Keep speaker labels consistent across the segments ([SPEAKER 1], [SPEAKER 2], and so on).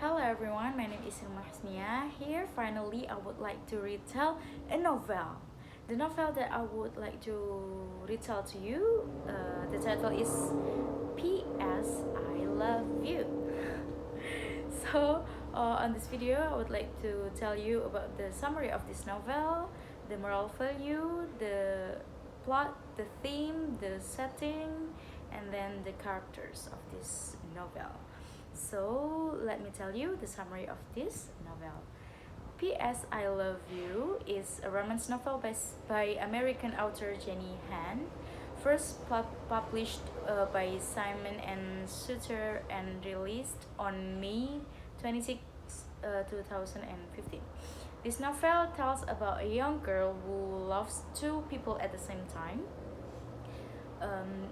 [SPEAKER 1] Hello everyone, my name is Irma Khusnia. Here finally I would like to retell a novel. The novel that I would like to retell to you, the title is P.S. I Love You. So on this video I would like to tell you about the summary of this novel, the moral value, the plot, the theme, the setting, and then the characters of this novel. So let me tell you the summary of this novel. P.S. I Love You is a romance novel by American author Jenny Han, first published by Simon and Schuster and released on May 26, 2015. This novel tells about a young girl who loves two people at the same time. Um,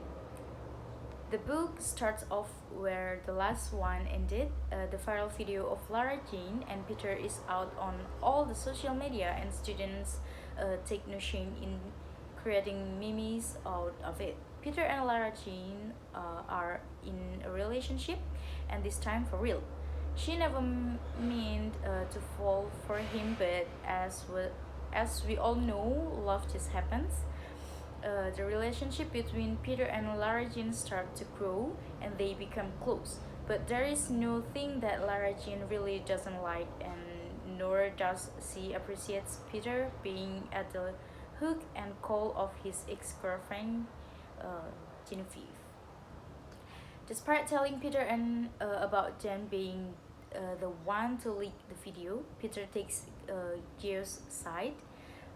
[SPEAKER 1] the book starts off where the last one ended. The viral video of Lara Jean and Peter is out on all the social media, and students take no shame in creating memes out of it. Peter and Lara Jean are in a relationship, and this time for real. She never meant to fall for him, but as we all know, love just happens. The relationship between Peter and Lara Jean start to grow and they become close. But there is no thing that Lara Jean really doesn't like, and nor does she appreciates Peter being at the hook and call of his ex-girlfriend, Genevieve. Despite telling Peter and about Jen being the one to leak the video, Peter takes Geo's side,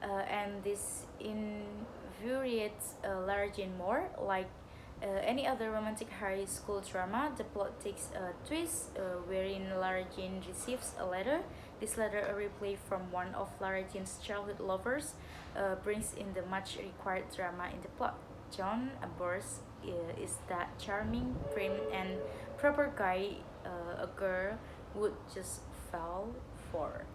[SPEAKER 1] and this infuriates Lara Jean more. Like any other romantic high school drama, the plot takes a twist wherein Lara Jean receives a letter. This letter, a replay from one of Lara Jean's childhood lovers, brings in the much required drama in the plot. John Ambrose is that charming, prim, and proper guy a girl would just fall for.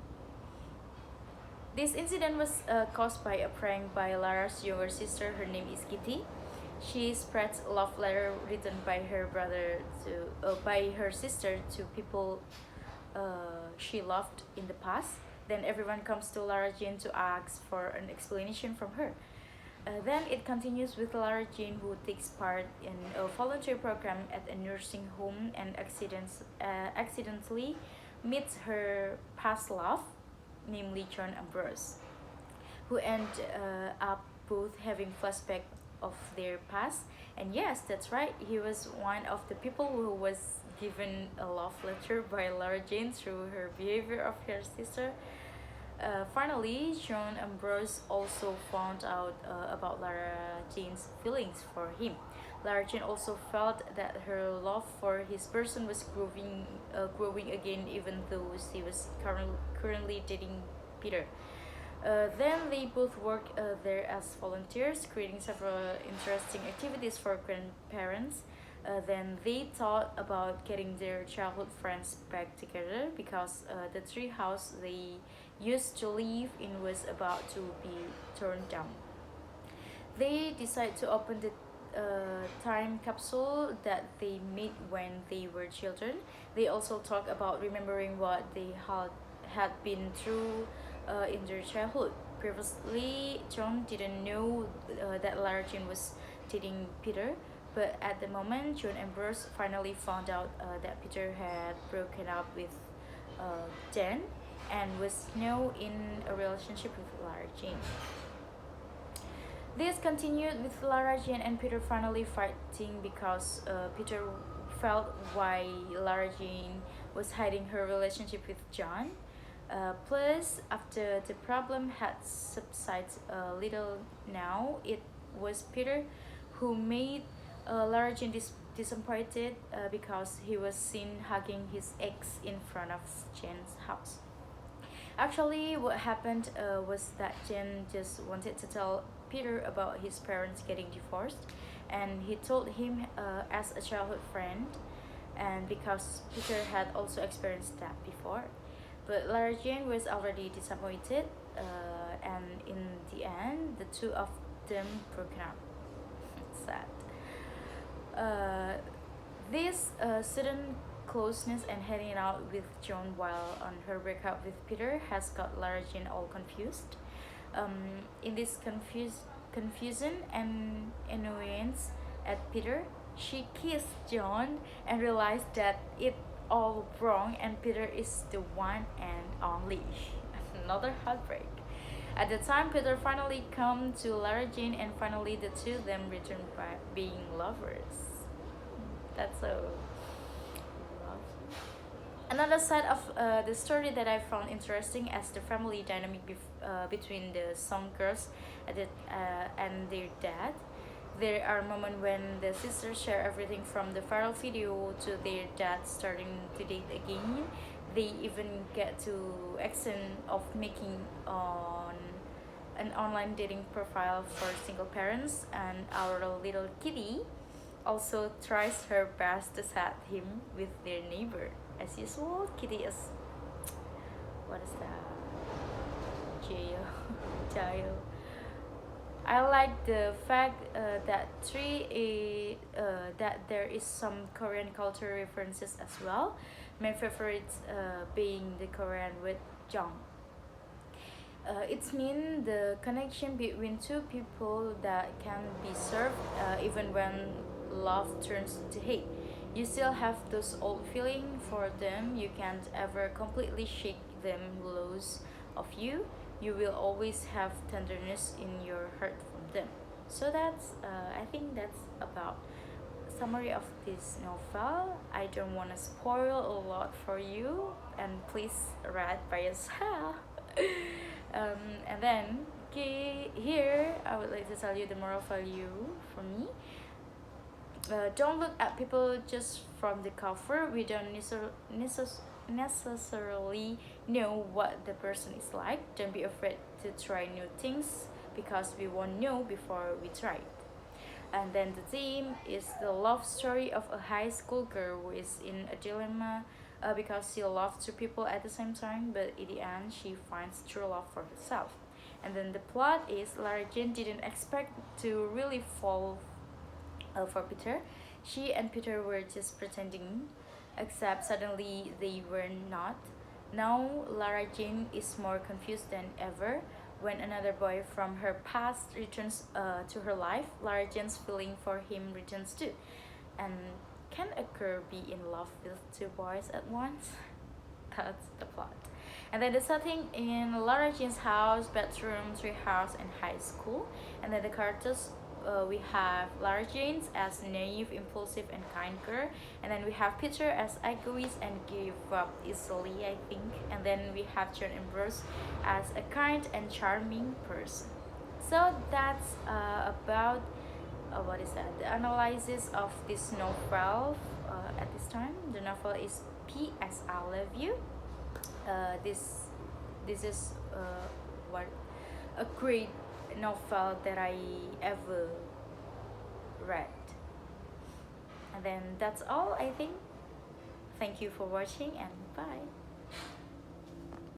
[SPEAKER 1] This incident was caused by a prank by Lara's younger sister. Her name is Kitty. She spreads a love letter written by her sister to people she loved in the past. Then everyone comes to Lara Jean to ask for an explanation from her. Then it continues with Lara Jean, who takes part in a volunteer program at a nursing home and accidentally meets her past love, namely John Ambrose, who end up both having flashback of their past. And yes, that's right, he was one of the people who was given a love letter by Lara Jean through her behavior of her sister. Finally, John Ambrose also found out about Lara Jean's feelings for him. Lara Jean also felt that her love for his person was growing again, even though she was currently dating Peter. Then they both work there as volunteers, creating several interesting activities for grandparents. Then they thought about getting their childhood friends back together because the tree house they used to live in was about to be torn down. They decide to open the time capsule that they made when they were children. They also talk about remembering what they had been through in their childhood. Previously, John didn't know that Lara Jean was dating Peter, but at the moment, John Ambrose finally found out that Peter had broken up with Jen and was now in a relationship with Lara Jean. This continued with Lara Jean and Peter finally fighting because Peter felt why Lara Jean was hiding her relationship with John. Plus, after the problem had subsided a little now, it was Peter who made Lara Jean disappointed because he was seen hugging his ex in front of Jen's house. Actually, what happened was that Jen just wanted to tell Peter about his parents getting divorced, and he told him as a childhood friend, and because Peter had also experienced that before. But Lara Jean was already disappointed, and in the end, the two of them broke up. Sad. This sudden closeness and hanging out with John while on her breakup with Peter has got Lara Jean all confused. In this confusion and annoyance at Peter, she kissed John and realized that it all wrong and Peter is the one and only. Another heartbreak. At the time, Peter finally come to Lara Jean and finally the two of them return by being lovers. That's so lovely. Another side of the story that I found interesting as the family dynamic between the some girls and their dad. There are moments when the sisters share everything from the viral video to their dad starting to date again. They even get to action of making on an online dating profile for single parents, and our little kitty also tries her best to set him with their neighbor. As usual, kitty is, what is that? Jail. Jail. I like the fact that there is some Korean culture references as well. My favorites being the Korean with Jung. It's mean the connection between two people that can be served even when love turns to hate. You still have those old feeling for them. You can't ever completely shake them loose of you. You will always have tenderness in your heart from them. So that's I think that's about summary of this novel. I don't want to spoil a lot for you, and please read by yourself. And then here I would like to tell you the moral value for me. Don't look at people just from the cover. We don't necessarily know what the person is like. Don't be afraid to try new things because we won't know before we try it. And then the theme is the love story of a high school girl who is in a dilemma because she loves two people at the same time, but in the end she finds true love for herself. And then the plot is Lara Jean didn't expect to really fall for Peter. She and Peter were just pretending, except suddenly they were not. Now Lara Jean is more confused than ever. When another boy from her past returns to her life, Lara Jean's feeling for him returns too. And can a girl be in love with two boys at once? That's the plot. And then the setting in Lara Jean's house, bedroom, treehouse, and high school. And then the characters we have Lara Jean as naive, impulsive, and kind girl, and then we have Peter as egoist and give up easily, I think, and then we have John Ambrose as a kind and charming person. So that's about what is that? The analysis of this novel at this time. The novel is P.S. I Love You. This is what a great novel that I ever read. And then that's all, I think. Thank you for watching and bye.